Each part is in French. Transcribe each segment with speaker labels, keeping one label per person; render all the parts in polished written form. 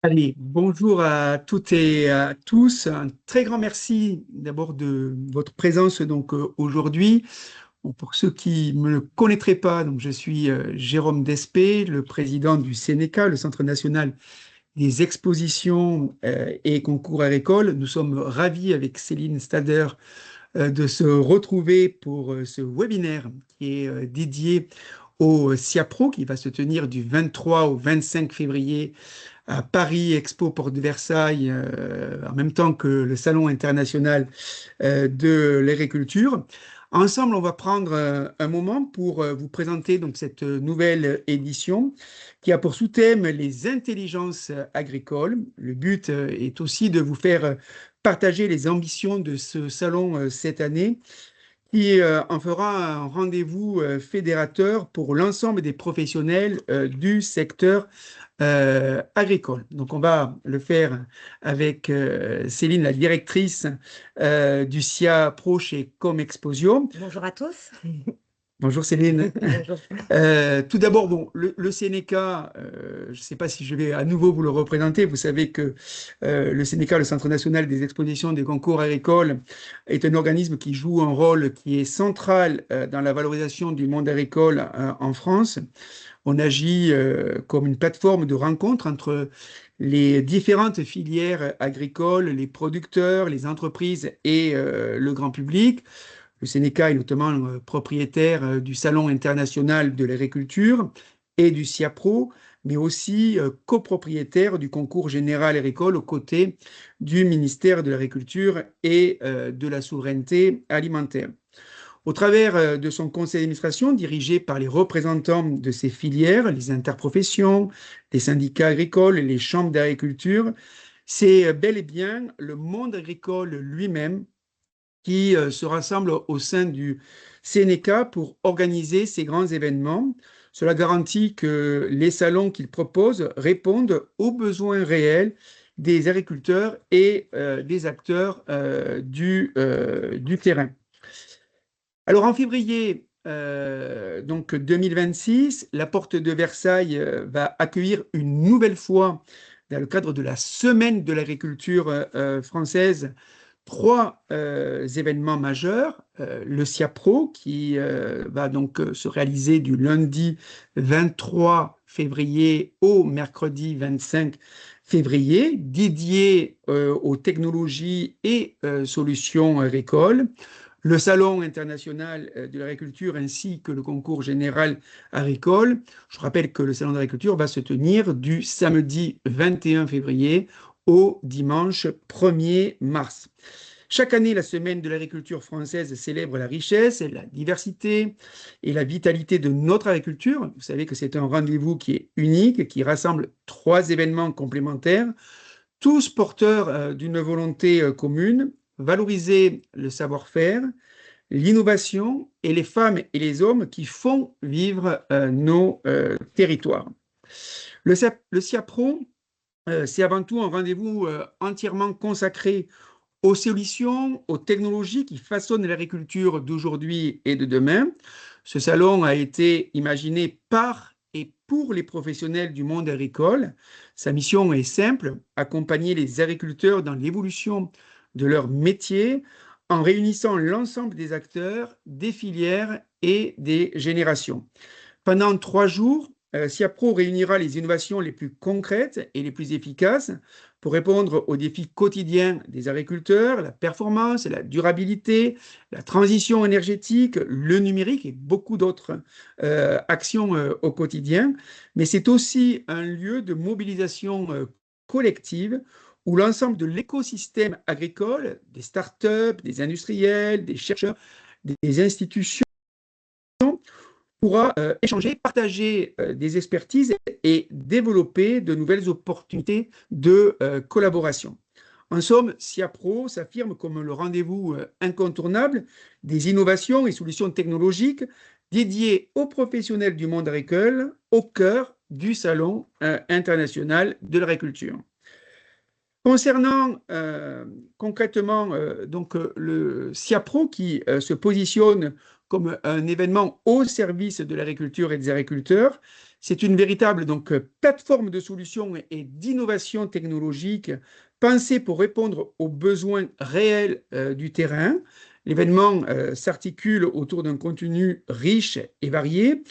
Speaker 1: Allez, bonjour à toutes et à tous. Un très grand merci d'abord de votre présence aujourd'hui. Bon, pour ceux qui ne me connaîtraient pas, donc je suis Jérôme Despé, le président du CNECA, le Centre national des expositions et concours agricoles. Nous sommes ravis avec Céline Stader de se retrouver pour ce webinaire qui est dédié au SIAPRO qui va se tenir du 23 au 25 février à Paris Expo Porte de Versailles, en même temps que le Salon international de l'agriculture. Ensemble, on va prendre un moment pour vous présenter donc cette nouvelle édition qui a pour sous-thème les intelligences agricoles. Le but est aussi de vous faire partager les ambitions de ce salon cette année qui en fera un rendez-vous fédérateur pour l'ensemble des professionnels du secteur agricole. Donc, on va le faire avec Céline, la directrice du SIA Pro chez Comexposio.
Speaker 2: Bonjour à tous.
Speaker 1: Bonjour Céline.
Speaker 2: Bonjour.
Speaker 1: Tout d'abord, bon, le Sénéca, je ne sais pas si je vais à nouveau vous le représenter. Vous savez que le Sénéca, le Centre national des expositions des concours agricoles, est un organisme qui joue un rôle qui est central dans la valorisation du monde agricole en France. On agit comme une plateforme de rencontre entre les différentes filières agricoles, les producteurs, les entreprises et le grand public. Le Sénéca est notamment propriétaire du Salon international de l'agriculture et du SIAPRO, mais aussi copropriétaire du concours général agricole aux côtés du ministère de l'Agriculture et de la souveraineté alimentaire. Au travers de son conseil d'administration, dirigé par les représentants de ces filières, les interprofessions, les syndicats agricoles et les chambres d'agriculture, c'est bel et bien le monde agricole lui-même qui se rassemble au sein du CNECA pour organiser ces grands événements. Cela garantit que les salons qu'il propose répondent aux besoins réels des agriculteurs et des acteurs du terrain. Alors en février donc 2026, la porte de Versailles va accueillir une nouvelle fois, dans le cadre de la Semaine de l'agriculture française, trois événements majeurs. Le SIAPRO qui va donc se réaliser du lundi 23 février au mercredi 25 février, dédié aux technologies et solutions agricoles. Le Salon international de l'agriculture ainsi que le concours général agricole. Je rappelle que le Salon de l'agriculture va se tenir du samedi 21 février au dimanche 1er mars. Chaque année, la Semaine de l'agriculture française célèbre la richesse, la diversité et la vitalité de notre agriculture. Vous savez que c'est un rendez-vous qui est unique, qui rassemble trois événements complémentaires, tous porteurs d'une volonté commune, valoriser le savoir-faire, l'innovation et les femmes et les hommes qui font vivre nos territoires. Le SIAPRO, c'est avant tout un rendez-vous entièrement consacré aux solutions, aux technologies qui façonnent l'agriculture d'aujourd'hui et de demain. Ce salon a été imaginé par et pour les professionnels du monde agricole. Sa mission est simple, accompagner les agriculteurs dans l'évolution de leur métier en réunissant l'ensemble des acteurs, des filières et des générations. Pendant 3 jours, SIAPRO réunira les innovations les plus concrètes et les plus efficaces pour répondre aux défis quotidiens des agriculteurs, la performance, la durabilité, la transition énergétique, le numérique et beaucoup d'autres actions au quotidien. Mais c'est aussi un lieu de mobilisation collective où l'ensemble de l'écosystème agricole, des startups, des industriels, des chercheurs, des institutions, pourra échanger, partager des expertises et développer de nouvelles opportunités de collaboration. En somme, SIAPRO s'affirme comme le rendez-vous incontournable des innovations et solutions technologiques dédiées aux professionnels du monde agricole au cœur du Salon international de l'agriculture. Concernant concrètement le SIAPRO qui se positionne comme un événement au service de l'agriculture et des agriculteurs, C'est une véritable donc, plateforme de solutions et d'innovation technologique pensée pour répondre aux besoins réels du terrain. L'événement s'articule autour d'un contenu riche et varié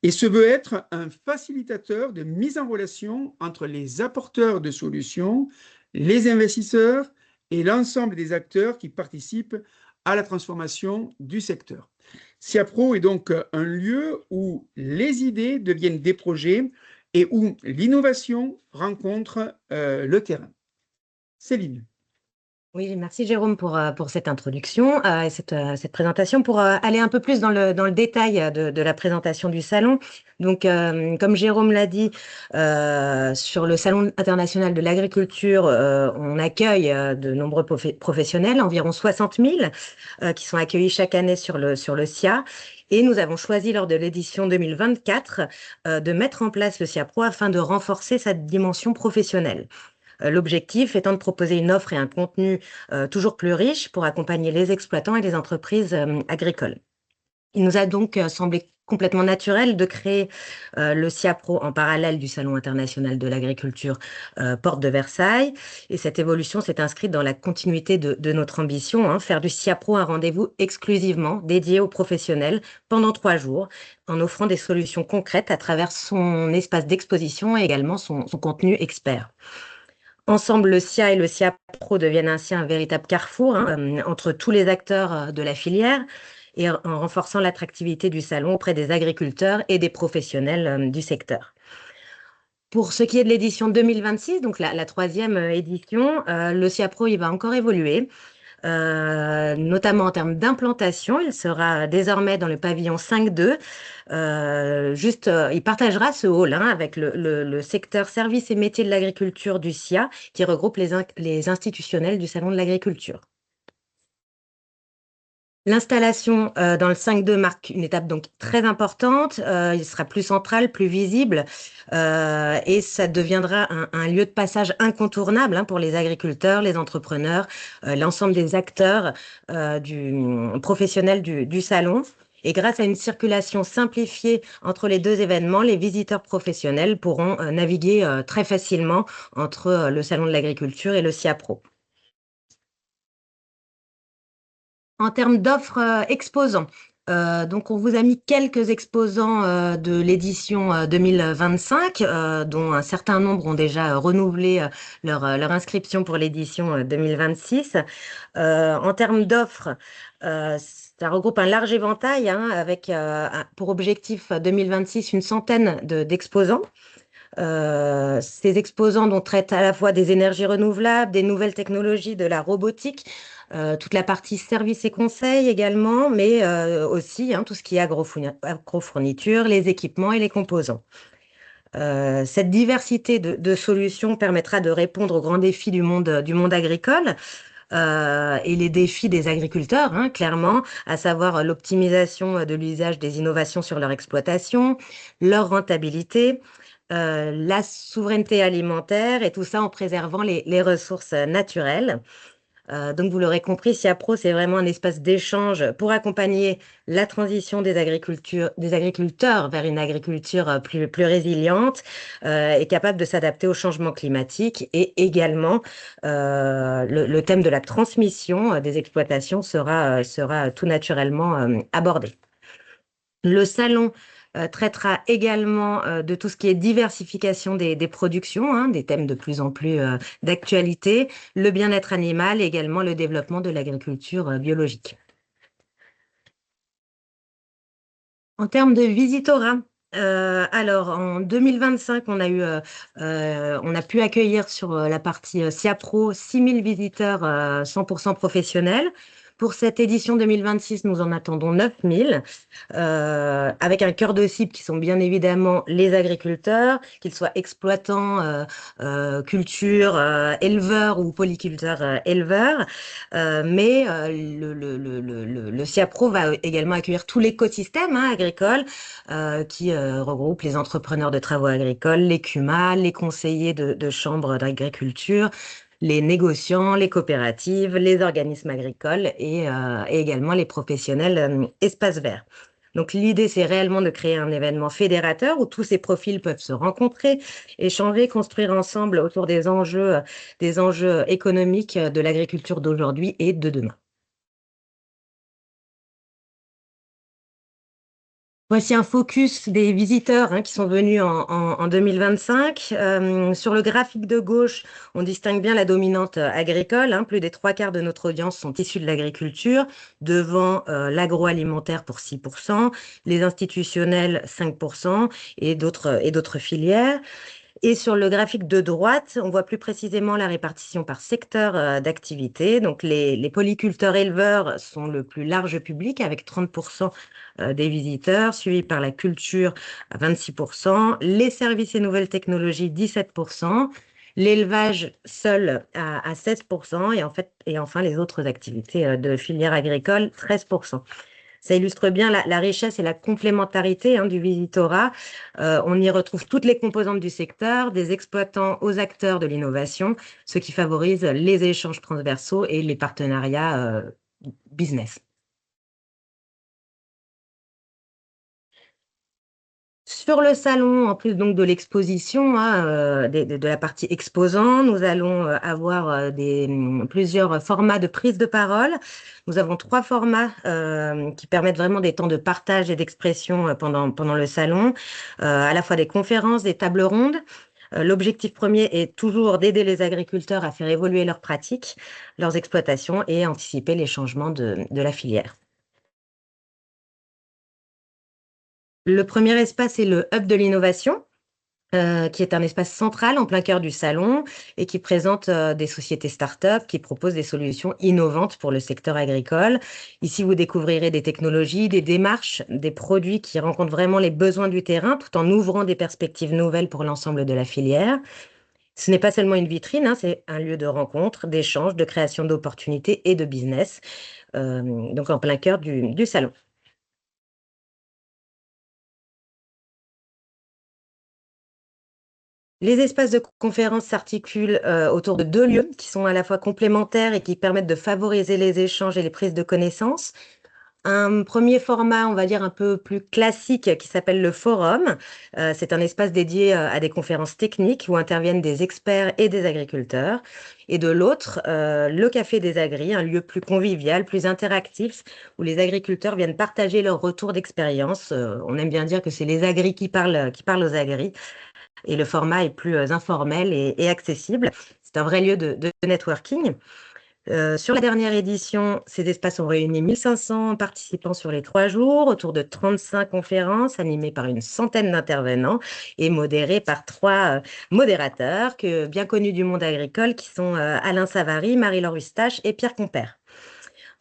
Speaker 1: et se veut être un facilitateur de mise en relation entre les apporteurs de solutions, les investisseurs et l'ensemble des acteurs qui participent à la transformation du secteur. SIAPRO est donc un lieu où les idées deviennent des projets et où l'innovation rencontre le terrain. Céline.
Speaker 2: Oui, merci Jérôme pour cette introduction et cette présentation. Pour aller un peu plus dans le détail de la présentation du salon, donc comme Jérôme l'a dit, sur le Salon international de l'agriculture, on accueille de nombreux professionnels, environ 60 000, qui sont accueillis chaque année sur le SIA. Et nous avons choisi lors de l'édition 2024 de mettre en place le SIAPRO afin de renforcer sa dimension professionnelle. L'objectif étant de proposer une offre et un contenu toujours plus riche pour accompagner les exploitants et les entreprises agricoles. Il nous a donc semblé complètement naturel de créer le SIAPRO en parallèle du Salon international de l'agriculture Porte de Versailles. Et cette évolution s'est inscrite dans la continuité de notre ambition, faire du SIAPRO un rendez-vous exclusivement dédié aux professionnels pendant 3 jours, en offrant des solutions concrètes à travers son espace d'exposition et également son contenu expert. Ensemble, le SIA et le SIAPRO deviennent ainsi un véritable carrefour entre tous les acteurs de la filière et en renforçant l'attractivité du salon auprès des agriculteurs et des professionnels du secteur. Pour ce qui est de l'édition 2026, donc la 3e édition, le SIAPRO il va encore évoluer. Notamment en termes d'implantation. Il sera désormais dans le pavillon 5.2. Il partagera ce hall avec le secteur services et métiers de l'agriculture du SIA, qui regroupe les institutionnels du Salon de l'agriculture. L'installation dans le 5.2 marque une étape donc très importante. Il sera plus central, plus visible et ça deviendra un lieu de passage incontournable pour les agriculteurs, les entrepreneurs, l'ensemble des acteurs professionnels du salon. Et grâce à une circulation simplifiée entre les 2 événements, les visiteurs professionnels pourront naviguer très facilement entre le Salon de l'agriculture et le SIAPRO. En termes d'offres exposants, donc on vous a mis quelques exposants de l'édition 2025, dont un certain nombre ont déjà renouvelé leur inscription pour l'édition 2026. En termes d'offres, ça regroupe un large éventail avec pour objectif 2026 une centaine d'exposants. Ces exposants dont traitent à la fois des énergies renouvelables, des nouvelles technologies, de la robotique, toute la partie services et conseils également, mais aussi tout ce qui est agrofourniture, les équipements et les composants. Cette diversité de solutions permettra de répondre aux grands défis du monde agricole et les défis des agriculteurs, clairement, à savoir l'optimisation de l'usage des innovations sur leur exploitation, leur rentabilité, la souveraineté alimentaire et tout ça en préservant les ressources naturelles. Donc, vous l'aurez compris, SIAPRO, c'est vraiment un espace d'échange pour accompagner la transition des agriculteurs vers une agriculture plus résiliente et capable de s'adapter au changement climatique. Et également, le thème de la transmission des exploitations sera tout naturellement abordé. Le salon traitera également de tout ce qui est diversification des productions, des thèmes de plus en plus d'actualité, le bien-être animal et également le développement de l'agriculture biologique. En termes de visitorat, alors en 2025, on a pu accueillir sur la partie SIAPRO 6 000 visiteurs 100% professionnels. Pour cette édition 2026, nous en attendons 9 000, avec un cœur de cible qui sont bien évidemment les agriculteurs, qu'ils soient exploitants, culture, éleveurs ou polyculteurs éleveurs. Mais le SIAPRO va également accueillir tout l'écosystème agricole qui regroupe les entrepreneurs de travaux agricoles, les CUMA, les conseillers de chambres d'agriculture, les négociants, les coopératives, les organismes agricoles et également les professionnels espaces verts. Donc l'idée, c'est réellement de créer un événement fédérateur où tous ces profils peuvent se rencontrer, échanger, construire ensemble autour des enjeux économiques de l'agriculture d'aujourd'hui et de demain. Voici un focus des visiteurs qui sont venus en 2025. Sur le graphique de gauche, on distingue bien la dominante agricole. Plus des trois quarts de notre audience sont issus de l'agriculture, devant l'agroalimentaire pour 6%, les institutionnels 5% et d'autres filières. Et sur le graphique de droite, on voit plus précisément la répartition par secteur d'activité. Donc, les polyculteurs éleveurs sont le plus large public avec 30% des visiteurs, suivis par la culture à 26%, les services et nouvelles technologies 17%, l'élevage seul à 16% et enfin les autres activités de filière agricole 13%. Ça illustre bien la richesse et la complémentarité du visitorat. On y retrouve toutes les composantes du secteur, des exploitants aux acteurs de l'innovation, ce qui favorise les échanges transversaux et les partenariats business. Sur le salon, en plus donc de l'exposition, de la partie exposant, nous allons avoir plusieurs formats de prise de parole. Nous avons 3 formats qui permettent vraiment des temps de partage et d'expression pendant le salon, à la fois des conférences, des tables rondes. L'objectif premier est toujours d'aider les agriculteurs à faire évoluer leurs pratiques, leurs exploitations et anticiper les changements de la filière. Le premier espace est le hub de l'innovation, qui est un espace central en plein cœur du salon et qui présente des sociétés start-up qui proposent des solutions innovantes pour le secteur agricole. Ici, vous découvrirez des technologies, des démarches, des produits qui rencontrent vraiment les besoins du terrain tout en ouvrant des perspectives nouvelles pour l'ensemble de la filière. Ce n'est pas seulement une vitrine, c'est un lieu de rencontre, d'échange, de création d'opportunités et de business, donc en plein cœur du salon. Les espaces de conférence s'articulent autour de 2 lieux qui sont à la fois complémentaires et qui permettent de favoriser les échanges et les prises de connaissances. Un premier format, on va dire un peu plus classique, qui s'appelle le forum. C'est un espace dédié à des conférences techniques où interviennent des experts et des agriculteurs. Et de l'autre, le Café des Agris, un lieu plus convivial, plus interactif, où les agriculteurs viennent partager leur retour d'expérience. On aime bien dire que c'est les agris qui parlent aux agris et le format est plus informel et accessible. C'est un vrai lieu de networking. Sur la dernière édition, ces espaces ont réuni 1500 participants sur les 3 jours, autour de 35 conférences animées par une centaine d'intervenants et modérées par 3 modérateurs bien connus du monde agricole qui sont Alain Savary, Marie-Laure Eustache et Pierre Compère.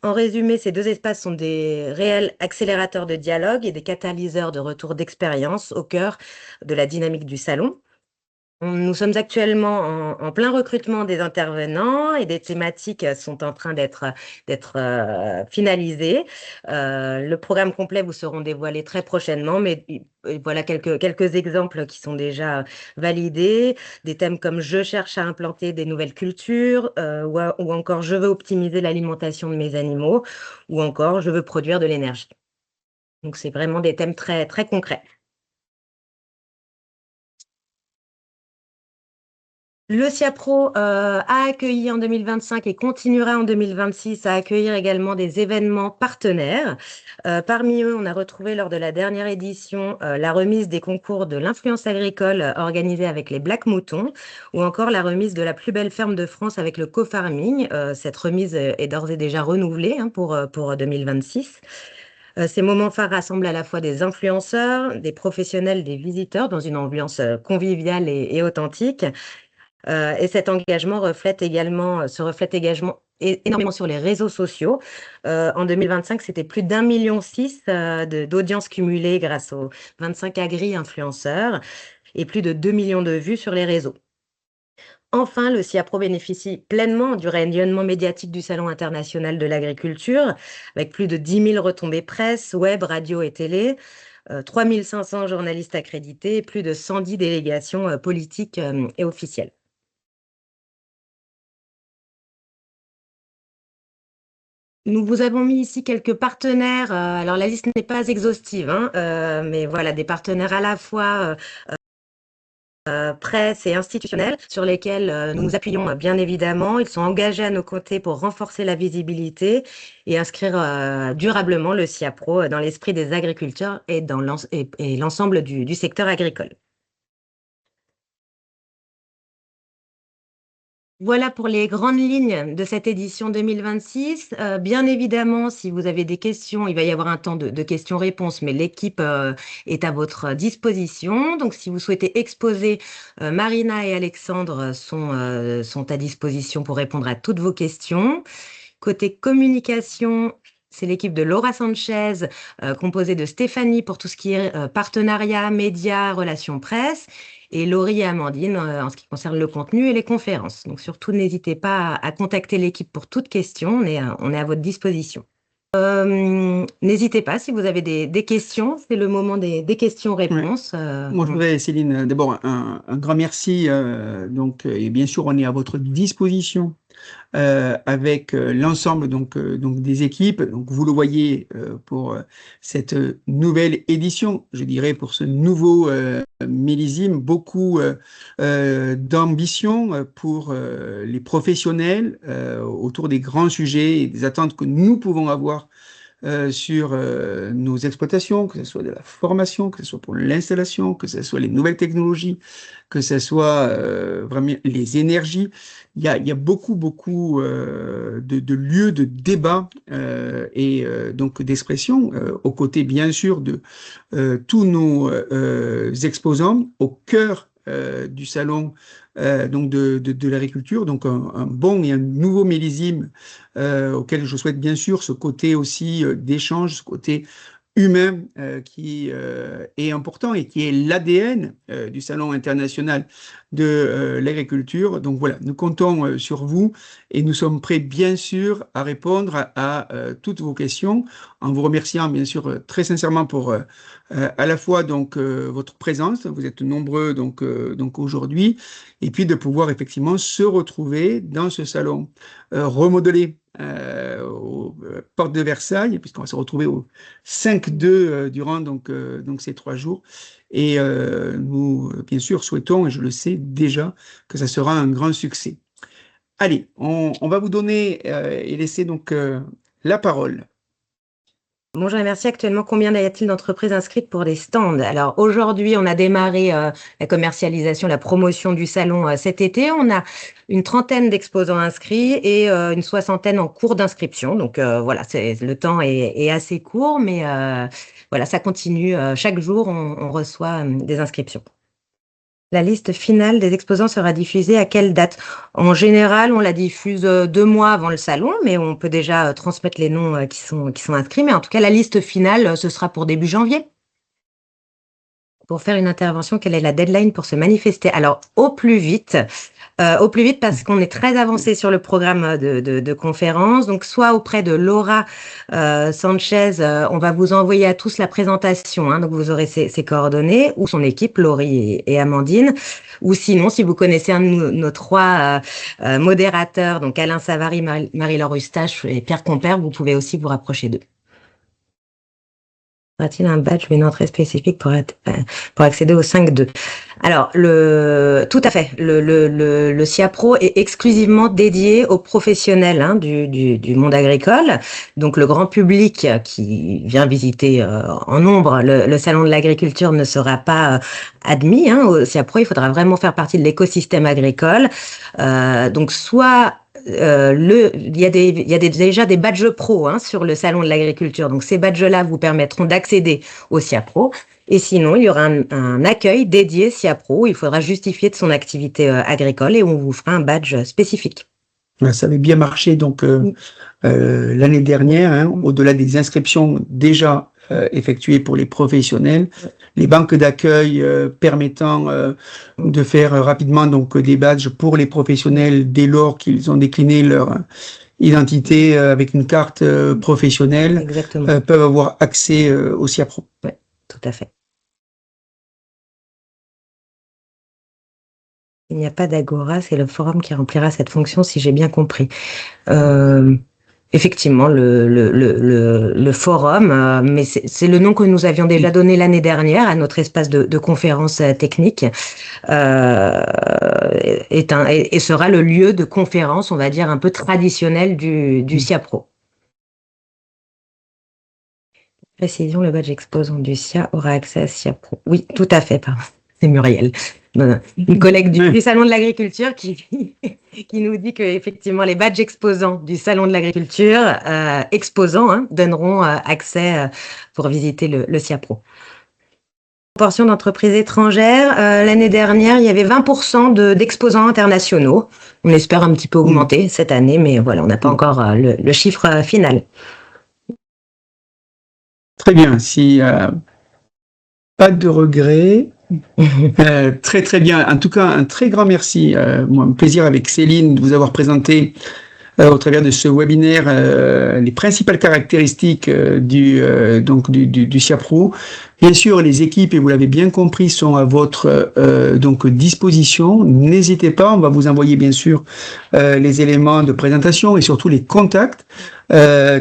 Speaker 2: En résumé, ces 2 espaces sont des réels accélérateurs de dialogue et des catalyseurs de retour d'expérience au cœur de la dynamique du salon. Nous sommes actuellement en plein recrutement des intervenants et des thématiques sont en train d'être finalisées. Le programme complet vous seront dévoilés très prochainement, mais voilà quelques exemples qui sont déjà validés. Des thèmes comme je cherche à implanter des nouvelles cultures, ou encore je veux optimiser l'alimentation de mes animaux, ou encore je veux produire de l'énergie. Donc c'est vraiment des thèmes très très concrets. Le CIAPRO a accueilli en 2025 et continuera en 2026 à accueillir également des événements partenaires. Parmi eux, on a retrouvé lors de la dernière édition la remise des concours de l'influence agricole organisée avec les Black Moutons ou encore la remise de la plus belle ferme de France avec le co-farming. Cette remise est d'ores et déjà renouvelée pour 2026. Ces moments phares rassemblent à la fois des influenceurs, des professionnels, des visiteurs dans une ambiance conviviale et authentique. Et cet engagement se reflète également énormément sur les réseaux sociaux. En 2025, c'était plus d'1,6 million d'audience cumulée grâce aux 25 agri-influenceurs et plus de 2 millions de vues sur les réseaux. Enfin, le CIAPRO bénéficie pleinement du rayonnement médiatique du Salon international de l'agriculture, avec plus de 10 000 retombées presse, web, radio et télé, 3 500 journalistes accrédités et plus de 110 délégations politiques et officielles. Nous vous avons mis ici quelques partenaires. Alors la liste n'est pas exhaustive, hein, mais voilà, des partenaires à la fois presse et institutionnels sur lesquels nous nous appuyons bien évidemment. Ils sont engagés à nos côtés pour renforcer la visibilité et inscrire durablement le SIAPRO dans l'esprit des agriculteurs et dans et l'ensemble du secteur agricole. Voilà pour les grandes lignes de cette édition 2026. Bien évidemment, si vous avez des questions, il va y avoir un temps de questions-réponses, mais l'équipe est à votre disposition. Donc, si vous souhaitez exposer, Marina et Alexandre sont à disposition pour répondre à toutes vos questions. Côté communication, c'est l'équipe de Laura Sanchez, composée de Stéphanie pour tout ce qui est partenariat, médias, relations presse, et Laurie et Amandine en ce qui concerne le contenu et les conférences. Donc surtout, n'hésitez pas à contacter l'équipe pour toute question, on est à votre disposition. N'hésitez pas si vous avez des questions, c'est le moment des
Speaker 1: Ouais.
Speaker 2: questions-réponses.
Speaker 1: Moi, je voudrais, Céline, d'abord un grand merci. Et bien sûr, on est à votre disposition avec l'ensemble donc des équipes. Donc vous le voyez pour cette nouvelle édition, je dirais pour ce nouveau millésime, beaucoup d'ambition pour les professionnels autour des grands sujets et des attentes que nous pouvons avoir sur nos exploitations, que ce soit de la formation, que ce soit pour l'installation, que ce soit les nouvelles technologies, que ce soit vraiment les énergies. Il y a beaucoup de lieux de débat donc d'expression, aux côtés bien sûr de tous nos exposants, au cœur du salon donc de l'agriculture, donc un bon et un nouveau millésime auquel je souhaite bien sûr ce côté aussi d'échange, ce côté humain qui est important et qui est l'ADN du Salon international de l'agriculture. Donc voilà, nous comptons sur vous et nous sommes prêts bien sûr à répondre à toutes vos questions en vous remerciant bien sûr très sincèrement pour à la fois donc votre présence, vous êtes nombreux donc aujourd'hui, et puis de pouvoir effectivement se retrouver dans ce salon remodelé aux portes de Versailles, puisqu'on va se retrouver au 5-2 durant donc ces 3 jours. Et nous, bien sûr, souhaitons, et je le sais déjà, que ça sera un grand succès. Allez, on va vous donner et laisser donc la parole.
Speaker 2: Bonjour et merci. Actuellement, combien y a-t-il d'entreprises inscrites pour des stands? Alors aujourd'hui, on a démarré la commercialisation, la promotion du salon cet été. On a une trentaine d'exposants inscrits et une soixantaine en cours d'inscription. Donc voilà, le temps est assez court, mais voilà, ça continue. Chaque jour, on reçoit des inscriptions. La liste finale des exposants sera diffusée à quelle date? En général, on la diffuse 2 mois avant le salon, mais on peut déjà transmettre les noms qui sont inscrits. Mais en tout cas, la liste finale, ce sera pour début janvier. Pour faire une intervention, quelle est la deadline pour se manifester? Alors, au plus vite parce qu'on est très avancé sur le programme de conférence. Donc, soit auprès de Laura Sanchez, on va vous envoyer à tous la présentation, hein, donc vous aurez ses coordonnées, ou son équipe, Laurie et Amandine. Ou sinon, si vous connaissez un de nos 3 modérateurs, donc Alain Savary, Marie-Laure Eustache et Pierre Compère, vous pouvez aussi vous rapprocher d'eux. Y a-t-il un badge ou une entrée spécifique pour accéder au 5-2? Alors, tout à fait. Le SIAPRO est exclusivement dédié aux professionnels hein, du monde agricole. Donc, le grand public qui vient visiter en nombre le salon de l'agriculture ne sera pas admis hein, au SIAPRO. Il faudra vraiment faire partie de l'écosystème agricole. Donc, soit il y a déjà des badges pro hein, sur le salon de l'agriculture. Donc, ces badges-là vous permettront d'accéder au SIAPRO. Et sinon, il y aura un accueil dédié SIAPRO. Il faudra justifier de son activité agricole et on vous fera un badge spécifique.
Speaker 1: Ça avait bien marché donc l'année dernière, hein, au-delà des inscriptions déjà effectuées pour les professionnels, les banques d'accueil permettant de faire rapidement donc des badges pour les professionnels dès lors qu'ils ont décliné leur identité avec une carte professionnelle, peuvent avoir accès au SIAPRO.
Speaker 2: Oui, tout à fait. Il n'y a pas d'agora, c'est le forum qui remplira cette fonction, si j'ai bien compris. effectivement le forum, mais c'est le nom que nous avions déjà donné l'année dernière à notre espace de conférences techniques, et sera le lieu de conférence, on va dire, un peu traditionnel du SIAPRO. Précision, le badge exposant du SIA aura accès à SIAPRO. Oui, tout à fait, pardon. C'est Muriel, une collègue du Salon de l'Agriculture qui nous dit que effectivement les badges exposants du Salon de l'Agriculture, donneront accès pour visiter le SIAPRO. Proportion d'entreprises étrangères, l'année dernière, il y avait 20% d'exposants internationaux. On espère un petit peu augmenter cette année, mais voilà, on n'a pas encore le chiffre final.
Speaker 1: Très bien, si pas de regrets. Très très bien. En tout cas, un très grand merci. Moi, un plaisir avec Céline de vous avoir présenté au travers de ce webinaire les principales caractéristiques du SIAPRO. Bien sûr, les équipes, et vous l'avez bien compris, sont à votre disposition. N'hésitez pas, on va vous envoyer bien sûr les éléments de présentation et surtout les contacts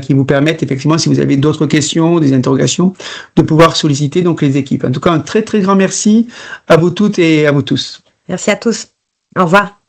Speaker 1: qui vous permettent effectivement, si vous avez d'autres questions, des interrogations, de pouvoir solliciter donc les équipes. En tout cas, un très très grand merci à vous toutes et à vous tous.
Speaker 2: Merci à tous. Au revoir.